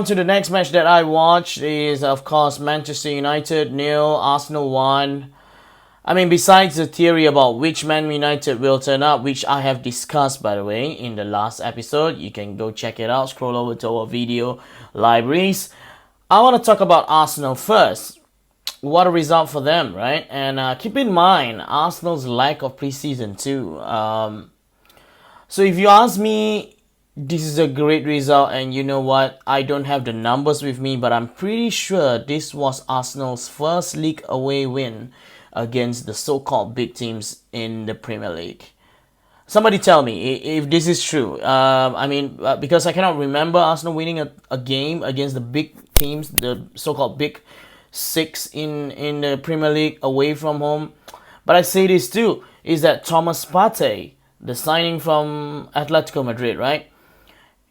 to the next match that I watched is, of course, Manchester United 0, Arsenal 1. I mean, besides the theory about which Man United will turn up, which I have discussed, by the way, in the last episode, you can go check it out, scroll over to our video libraries. I want to talk about Arsenal first. What a result for them, right? And keep in mind, Arsenal's lack of preseason too. So if you ask me, this is a great result, and you know what? I don't have the numbers with me, but I'm pretty sure this was Arsenal's first league away win against the so-called big teams in the Premier League. Somebody tell me if this is true. Because I cannot remember Arsenal winning a game against the big teams, the so-called big six in the Premier League away from home. But I say this too, is that Thomas Partey, the signing from Atletico Madrid, right?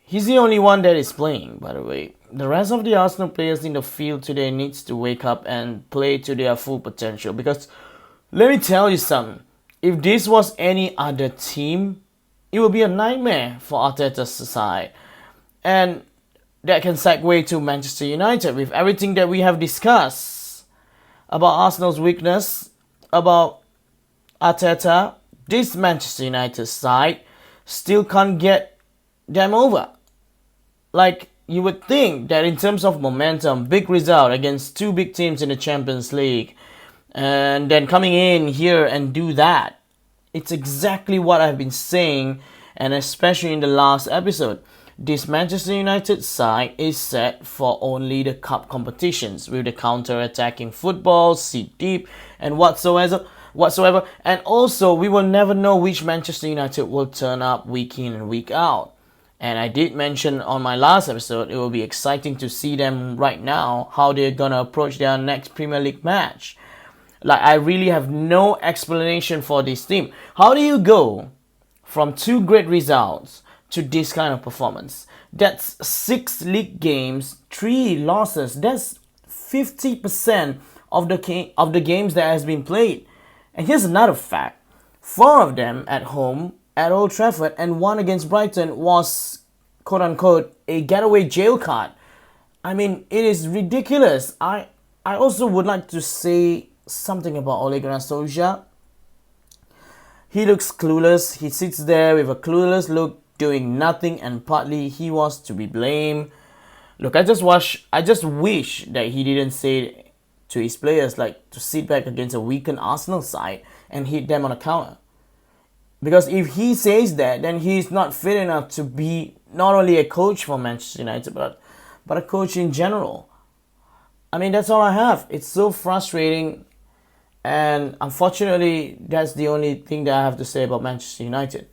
He's the only one that is playing, by the way. The rest of the Arsenal players in the field today needs to wake up and play to their full potential. Because let me tell you something. If this was any other team, it would be a nightmare for Arteta's side. And that can segue to Manchester United with everything that we have discussed about Arsenal's weakness, about Arteta. This Manchester United side still can't get them over. Like, you would think that in terms of momentum, big result against two big teams in the Champions League, and then coming in here and do that. It's exactly what I've been saying, and especially in the last episode. This Manchester United side is set for only the cup competitions with the counter-attacking football, sit deep, and whatsoever. And also, we will never know which Manchester United will turn up week in and week out. And I did mention on my last episode, it will be exciting to see them right now, how they're gonna approach their next Premier League match. Like, I really have no explanation for this team. How do you go from two great results to this kind of performance? That's 6 league games, 3 losses. That's 50% of the games that has been played. And here's another fact. 4 of them at home at Old Trafford and 1 against Brighton was, quote-unquote, a getaway jail card. I mean, it is ridiculous. I also would like to say something about Ole Gunnar Solskjaer. He looks clueless. He sits there with a clueless look, doing nothing, and partly he was to be blamed. Look, I just wish that he didn't say to his players, like, to sit back against a weakened Arsenal side and hit them on a counter. Because if he says that, then he's not fit enough to be not only a coach for Manchester United, but a coach in general. I mean, that's all I have. It's so frustrating. And unfortunately, that's the only thing that I have to say about Manchester United.